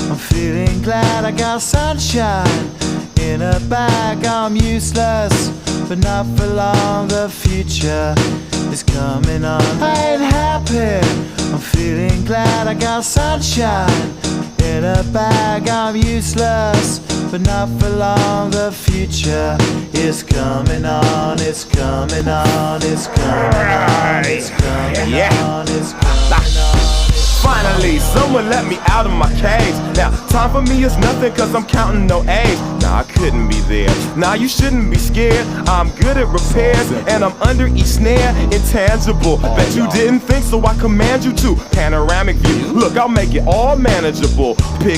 I'm feeling glad I got sunshine in a bag. I'm useless, but not for long. The future is coming on. I ain't happy. I'm feeling glad I got sunshine in a bag. I'm useless, but not for long. The future is coming on. It's coming on. It's coming on. It's coming on. It's coming on. Finally, someone let me out of my cage. Now, time for me is nothing cause I'm counting no A's. Nah, I couldn't be there. Nah, you shouldn't be scared. I'm good at repairs and I'm under each snare. Intangible, bet you didn't think, so I command you to. Panoramic view, look, I'll make it all manageable. Pick